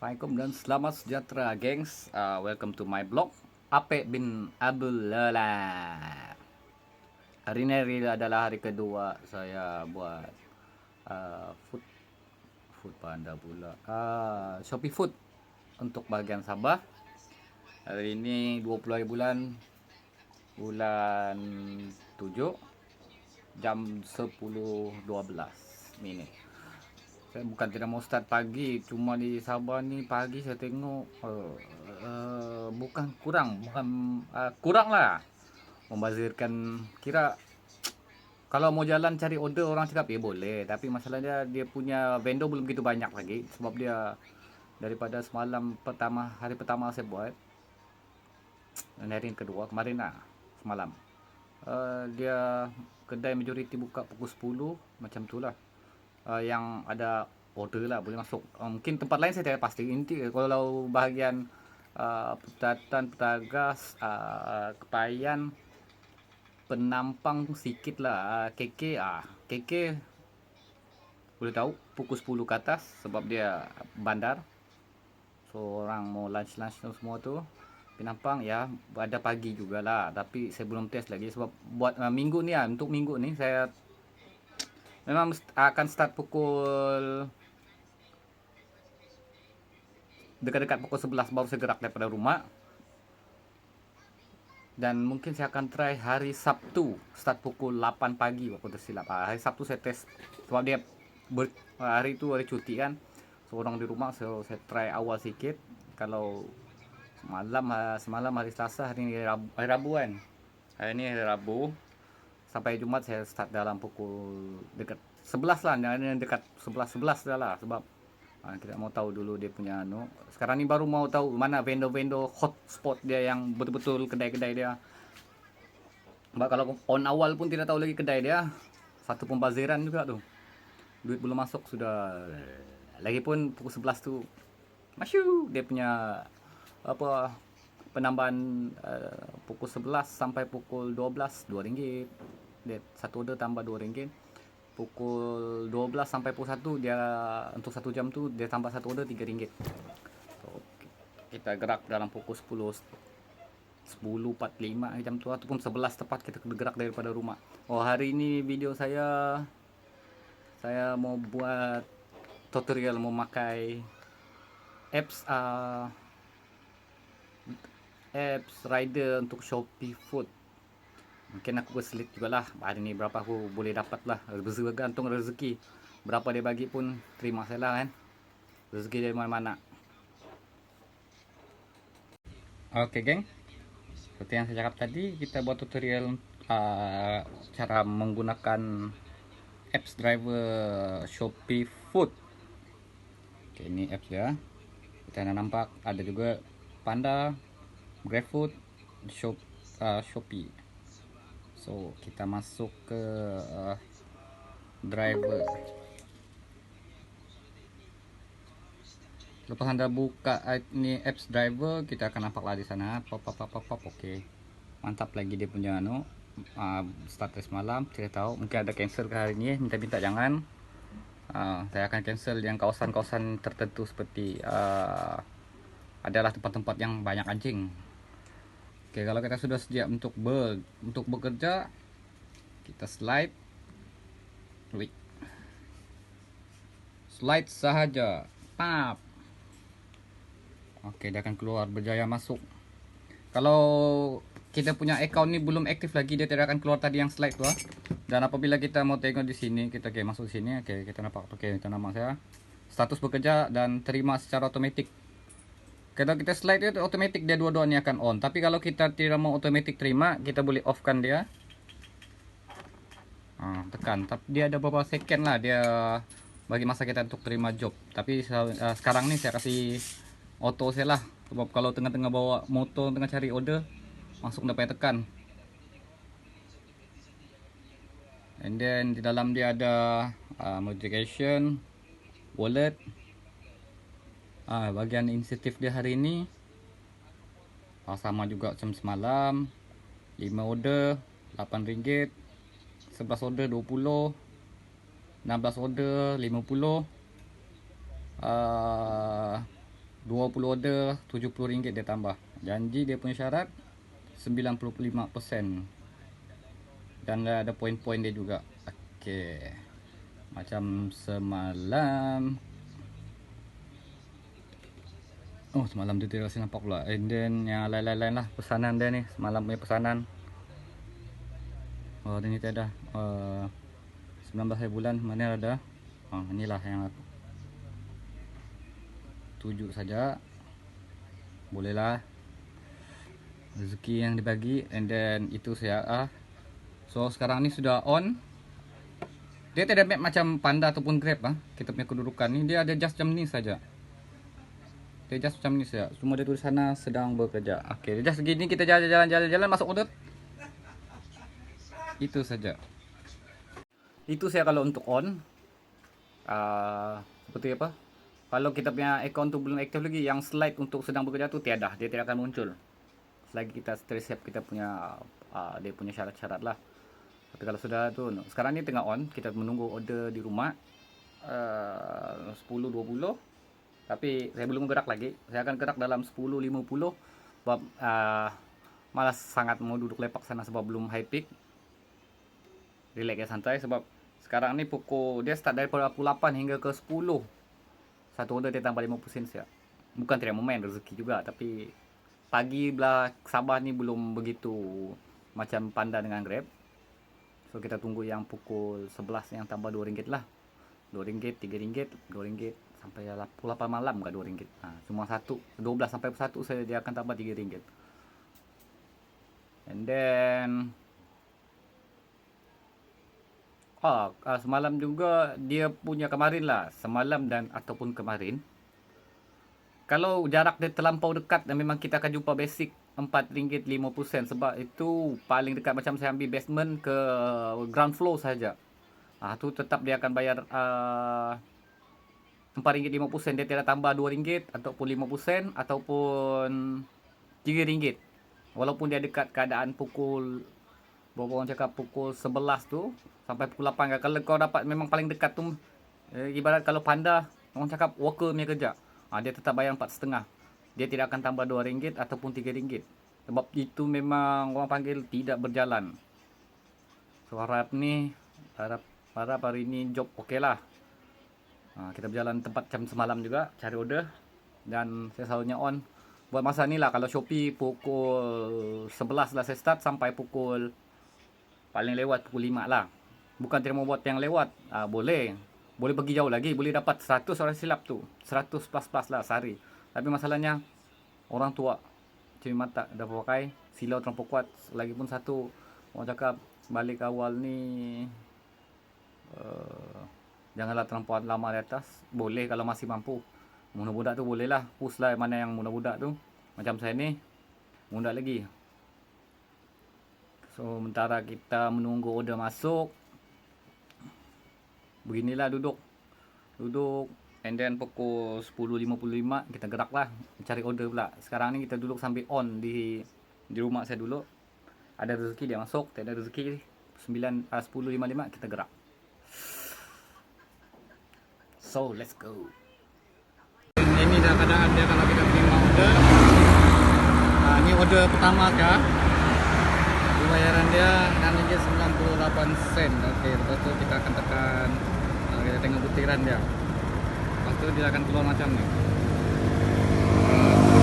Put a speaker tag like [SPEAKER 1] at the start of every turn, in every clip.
[SPEAKER 1] Assalamualaikum dan selamat sejahtera, gengs. Welcome to my blog, Apek bin Abdul Lala. Hari ini adalah hari kedua saya buat food panda pula. Shopee Food untuk bagian Sabah. Hari ini 20 hari bulan 7 jam 10.12 minit. Saya bukan tidak mau start pagi, cuma di Sabah ni pagi saya tengok bukan kurang lah membazirkan. Kira kalau mau jalan cari order orang cakap boleh, tapi masalahnya dia punya vendor belum begitu banyak lagi, sebab dia daripada hari pertama saya buat dan hari kedua kemarin semalam, dia kedai majoriti buka pukul 10 macam tu lah. Yang ada order lah boleh masuk. Mungkin tempat lain saya tidak pasti. Inti kalau bahagian Petatan, Petagas, Kepayan, Penampang sikit lah. KK boleh tahu pukul 10 ke atas sebab dia bandar, so orang mau lunch semua tu. Penampang ya ada pagi jugalah, tapi saya belum test lagi sebab buat minggu ni untuk minggu ni saya memang akan start pukul dekat-dekat pukul 11 baru saya gerak daripada rumah. Dan mungkin saya akan try hari Sabtu start pukul 8 pagi waktu tersilap. Hari Sabtu saya test sebab dia hari itu hari cuti kan, seorang di rumah, so saya try awal sikit. Kalau semalam hari Selasa, hari ini hari Rabu kan. Hari ini hari Rabu sampai Jumat saya start dalam pukul dekat 11 lah, yang dekat 11 dah lah, sebab kita mau tahu dulu dia punya sekarang ni baru mau tahu mana vendor-vendor hotspot dia yang betul-betul kedai-kedai dia. Sebab kalau on awal pun tidak tahu lagi kedai dia, satu pembaziran juga tu, duit belum masuk sudah. Lagipun pukul 11 tu masyu dia punya penambahan, pukul 11 sampai pukul 12 RM2. Dia satu order tambah RM2. Pukul 12 sampai pukul 1 dia untuk 1 jam tu dia tambah satu order RM3. So, kita gerak dalam pukul 10.45 jam tu ataupun 11 tepat kita bergerak daripada rumah. Hari ini video saya mau buat tutorial memakai apps rider untuk Shopee Food. Mungkin aku berselit jugalah hari ni berapa aku boleh dapat lah, bergantung rezeki. Berapa dia bagi pun terima saya lah kan, rezeki dari mana-mana. Oke geng, seperti yang saya cakap tadi, kita buat tutorial cara menggunakan apps driver Shopee Food. Oke, ini apps dia. Kita nampak ada juga Panda, GrabFood, Shopee. So kita masuk ke driver. Lepas anda buka ini apps driver, kita akan nampaklah di sana pop. Oke, mantap lagi dia punya start dari semalam. Tidak tahu mungkin ada cancel ke hari ini, minta jangan. Saya akan cancel yang kawasan-kawasan tertentu seperti adalah tempat-tempat yang banyak anjing. Oke, kalau kita sudah siap untuk bekerja, kita slide sahaja, pap. Oke, dia akan keluar berjaya masuk. Kalau kita punya account ni belum aktif lagi, dia tidak akan keluar tadi yang slide tu. Dan apabila kita mau tengok di sini, kita masuk sini. Oke, kita nampak. Oke, itu nama saya. Status bekerja dan terima secara otomatis. Kalau kita slide itu otomatis dia dua-duanya akan on. Tapi kalau kita tidak mau otomatis terima, kita boleh off kan dia. Tekan. Tapi dia ada beberapa second lah dia bagi masa kita untuk terima job. Tapi sekarang nih saya kasih auto saya lah. Sebab kalau tengah-tengah bawa motor tengah cari order, langsung dapat tekan. And then di dalam dia ada modification, wallet. Bagian insentif dia hari ini sama juga macam semalam. 5 order RM8, 11 order RM20, 16 order RM50, 20 order RM70 dia tambah. Janji dia punya syarat 95%. Dan ada poin-poin dia juga. Okey. Macam semalam. Oh, semalam tu tidak rasa nampak pula. And then yang lain-lain lah pesanan dia ni. Semalam punya pesanan. Oh, ni tak ada. 19 hari bulan mana ada. Inilah yang aku tuju saja. Bolehlah. Rezeki yang dibagi. And then itu saya so sekarang ni sudah on. Dia tidak map macam Panda ataupun Grab kita punya kedudukan ni. Dia ada just macam ni saja. Dia just macam ni saja. Semua dia tulis sana sedang bekerja. Okey, dia just segini kita jalan-jalan masuk order. Itu saja. Itu saya kalau untuk on. Seperti apa? Kalau kita punya account tu belum aktif lagi, yang slide untuk sedang bekerja tu tiada, dia tidak akan muncul. Selagi kita tersiap kita punya dia punya syarat-syarat lah. Tapi kalau sudah tu, sekarang ni tengah on, kita menunggu order di rumah 10.20. Tapi saya belum gerak lagi. Saya akan gerak dalam 10.50 sebab malas sangat mau duduk lepak sana sebab belum high peak. Relax ya, santai sebab sekarang ni dia start dari pukul 8 hingga ke 10. Satu order dia tambah 50 sen ya. Bukan tidak main rezeki juga, tapi pagi belah Sabah ni belum begitu macam Panda dengan Grab. So kita tunggu yang pukul 11 yang tambah RM2 lah. RM2, RM3, RM2 sampai pukul 8 malam ke RM2. Cuma 12 sampai 1 saya dia akan tambah RM3. And then semalam juga dia punya kemarin lah. Semalam dan ataupun kemarin. Kalau jarak dia terlampau dekat dan memang kita akan jumpa basic RM4.50 sebab itu paling dekat. Macam saya ambil basement ke ground floor saja. Tu tetap dia akan bayar RM4.50. Dia tidak tambah RM2 ataupun 50 sen ataupun RM3. Walaupun dia dekat keadaan pukul berapa orang cakap pukul 11 tu sampai pukul 8 kan. Kalau kau dapat memang paling dekat tu ibarat kalau Panda orang cakap worker punya kerja. Dia tetap bayar 4.5. Dia tidak akan tambah RM2 ataupun RM3. Sebab itu memang orang panggil tidak berjalan. So harap hari ni job okey lah. Kita berjalan tempat macam semalam juga cari order. Dan saya selalunya on. Buat masa ni lah kalau Shopee pukul 11 lah saya start sampai pukul paling lewat pukul 5 lah. Bukan tidak mau buat yang lewat. Boleh pergi jauh lagi. Boleh dapat 100 orang silap tu. 100 plus lah sehari. Tapi masalahnya orang tua cumi mata dah pakai silau terlalu kuat. Lagipun satu orang cakap balik awal ni janganlah terlalu lama di atas. Boleh kalau masih mampu. Muda-muda tu boleh lah. Push lah mana yang muda-muda tu. Macam saya ni muda lagi. So sementara kita menunggu order masuk, beginilah duduk and then pukul 10.55 kita gerak lah cari order pula. Sekarang ni kita duduk sambil on di rumah saya dulu. Ada rezeki dia masuk, tak ada rezeki 10.55 kita gerak. So let's go. Ini dah keadaan dia kalau kita terima order. Ini order pertama kah? Bayaran dia RM6.98. Okey, lepas tu kita akan tekan, kita tengok butiran dia. Lepas tu dia akan keluar macam ni.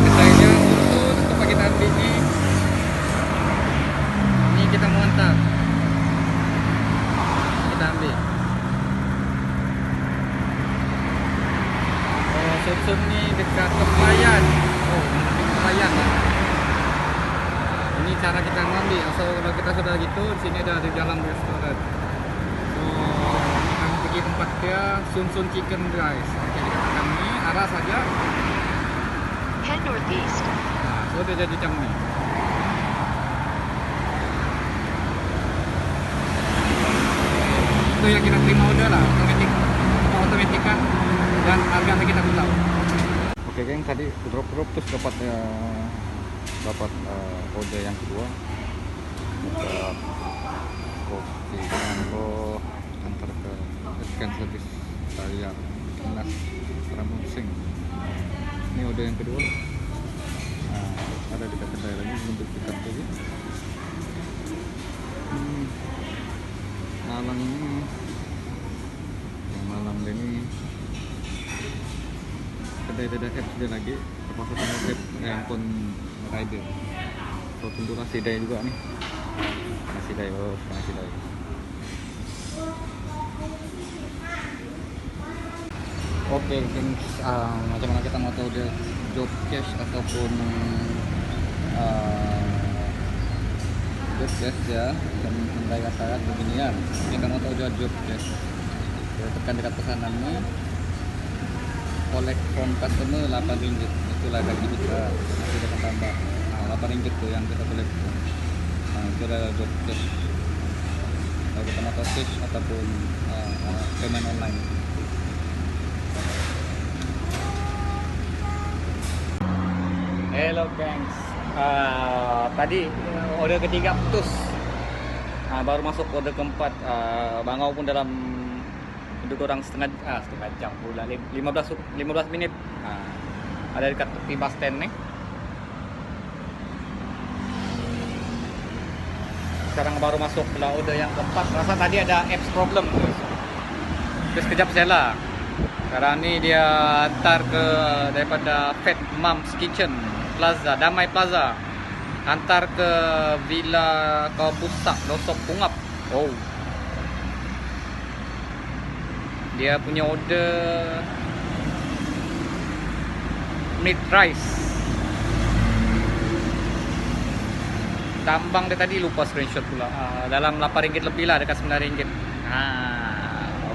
[SPEAKER 1] Ketainya untuk tempat kita ambil ni. Ni kita mau hantar. Kita ambil. Sun ni dekat Kemayan. Kemayan lah. Ini cara kita ngambil. So kalau kita sudah gitu, di sini ada di dalam restoran. So kami pergi tempat dia, Sun Chicken guys. Oke, kita tekan ni arah saja.
[SPEAKER 2] Head northeast.
[SPEAKER 1] So dia jadi macam ni. Itu yang kita terima order lah, otomatik kan, dan harganya kita tahu. Oke geng, tadi drop terus dapat order yang kedua. Buka kopi Mango antar ke ikan service saya Nas Rambung Sing. Ini order yang kedua. Ada dekat kedai lagi untuk dekat lagi. Malang ini, yang Malang ini kedai ada apps dia lagi. Terpaksa sama app handphone rider. So tunggu nasi dai juga nih. Nasi dai, oh nasi dai. Oke, gengs, macam mana kita mau tahu dia job cash ataupun job cash ya, dan mengenai saya beginian. Kita mau tahu dia job cash. Kita tekan dekat pesanannya, collect from customer 8 ringgit. Itulah gaji kita, nanti akan tambah. 8 ringgit tuh yang kita collect. Itu adalah job cash. Kalau kita mau tahu cash ataupun payment online. Hello gengs, tadi order ketiga putus, baru masuk order keempat. Bangau pun dalam lebih kurang setengah jam pula, 15 menit. Ada dekat tepi bus stand nih. Sekarang baru masuk pula order yang keempat. Rasa tadi ada apps problem, terus kejap saya lah. Sekarang ini dia antar ke daripada Fat Mom's Kitchen Plaza, Damai Plaza, antar ke Villa Kaupusak, Losok Pungap. Oh, dia punya order meat rice. Tambang dia tadi lupa screenshot pula. Dalam 8 ringgit lebih lah, dekat 9 ringgit.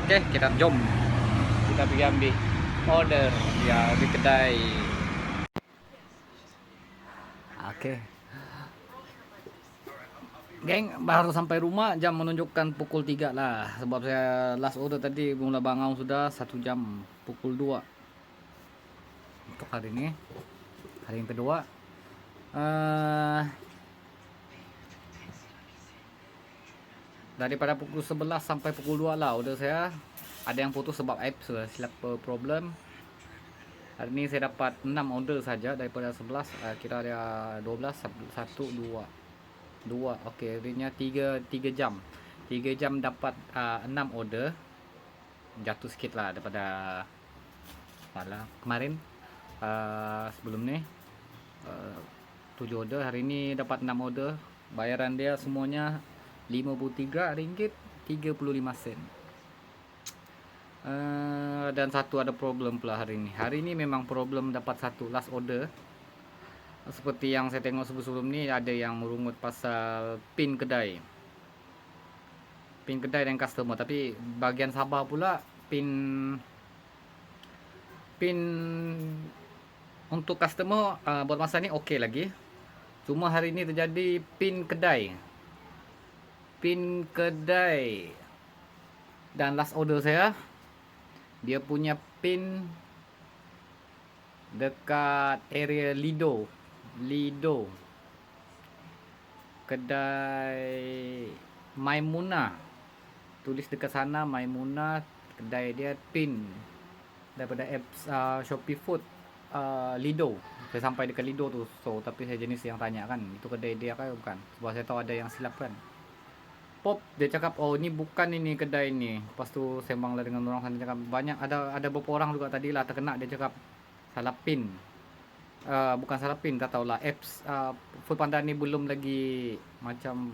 [SPEAKER 1] Oke, kita jom. Kita pergi ambil order ya di kedai. Oke. Geng, baru sampai rumah, jam menunjukkan pukul 3 lah. Sebab saya last order tadi mula Bangau sudah 1 jam, pukul 2. Untuk hari ini, hari yang kedua. Daripada pukul 11 sampai pukul 2 lah order saya. Ada yang putus sebab app sudah silap problem. Hari ini saya dapat 6 order saja daripada 11. Kira ada 12, 1, 2. Okey, artinya 3 jam. 3 jam dapat 6 order. Jatuh sikit lah daripada kemarin. Sebelum ni 7 order. Hari ini dapat 6 order. Bayaran dia semuanya RM53.35. Dan satu ada problem pula hari ini. Hari ini memang problem dapat satu last order. Seperti yang saya tengok sebelum ni, ada yang merungut pasal pin kedai. Pin kedai dan customer. Tapi bagian Sabah pula pin untuk customer buat masa ni okey lagi. Cuma hari ini terjadi pin kedai. Dan last order saya, dia punya pin dekat area Lido. Kedai Maimuna. Tulis dekat sana Maimuna, kedai dia pin daripada apps Shopee Food Lido. Saya sampai dekat Lido tu. So tapi saya jenis yang tanya kan, itu kedai dia kan bukan? Sebab saya tahu ada yang silap kan. Pop dia cakap, oh ni bukan ini kedai ni. Lepas tu sembang lah dengan orang sana, cakap banyak, ada beberapa orang juga tadi lah terkena. Dia cakap salah pin. Bukan salah pin, tak tahulah. Apps Foodpanda ni belum lagi macam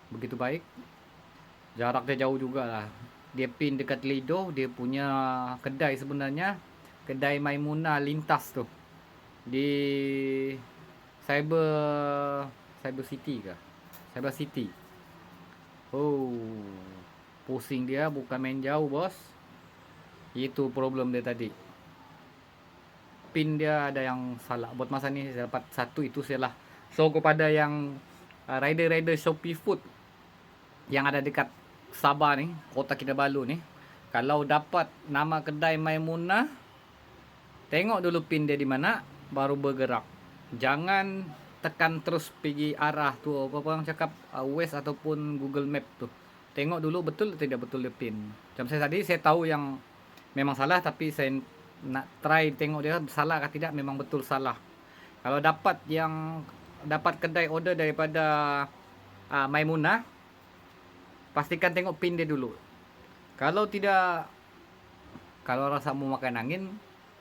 [SPEAKER 1] begitu baik. Jarak dia jauh jugalah. Dia pin dekat Lido. Dia punya kedai sebenarnya kedai Maimuna Lintas tu, di Cyber City kah? Cyber City. Oh, pusing dia, bukan main jauh bos. Itu problem dia tadi. Pin dia ada yang salah. Buat masa ni saya dapat satu, itu salah. So kepada yang rider Shopee Food yang ada dekat Sabah ni, Kota Kinabalu ni, kalau dapat nama kedai Maimuna, tengok dulu pin dia di mana, baru bergerak. Jangan tekan terus pergi arah tu, apa orang cakap Waze ataupun Google Map tu. Tengok dulu betul atau tidak betul dia pin. Macam saya tadi, saya tahu yang memang salah, tapi saya nak try tengok dia salah ke tidak. Memang betul salah. Kalau dapat kedai order daripada Maimunah, pastikan tengok pin dia dulu. Kalau tidak, kalau rasa mau makan angin,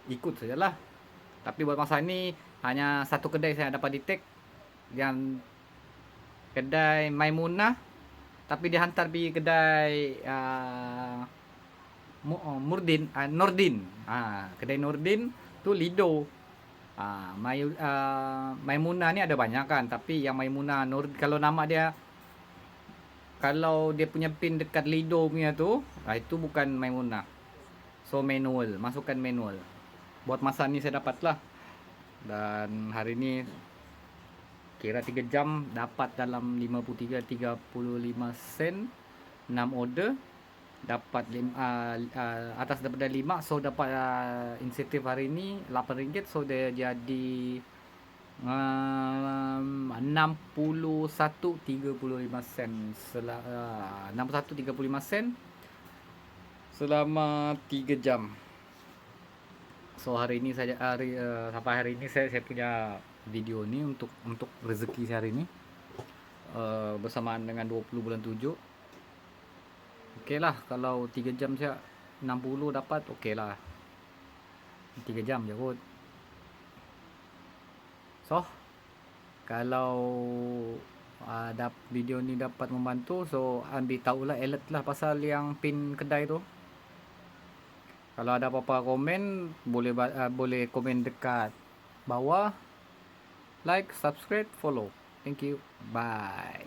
[SPEAKER 1] ikut sajalah. Tapi buat masa ini hanya satu kedai saya dapat detect, yang kedai Maimunah, tapi dihantar pergi kedai Nordin. Kedai Nordin tu Lido. Maimunah ni ada banyak kan, tapi yang Maimunah kalau nama dia, kalau dia punya pin dekat Lido punya tu, itu bukan Maimunah. So manual, masukkan manual. Buat masa ni saya dapat lah. Dan hari ni kira 3 jam dapat dalam 35 sen, 6 order, dapat atas daripada 5, so dapat insentif hari ni RM8, so dia jadi 61.35 sen 61.35 sen selama 3 jam. So hari ini saja, sampai hari ini saya punya video ni untuk rezeki saya hari ini, bersamaan dengan 20 bulan 7. Okey lah, kalau 3 jam saya 60 dapat, okey lah. 3 jam je kot. So kalau video ni dapat membantu, so ambil tahulah, alert lah pasal yang pin kedai tu. Kalau ada apa-apa komen, boleh komen dekat bawah. Like, subscribe, follow. Thank you. Bye.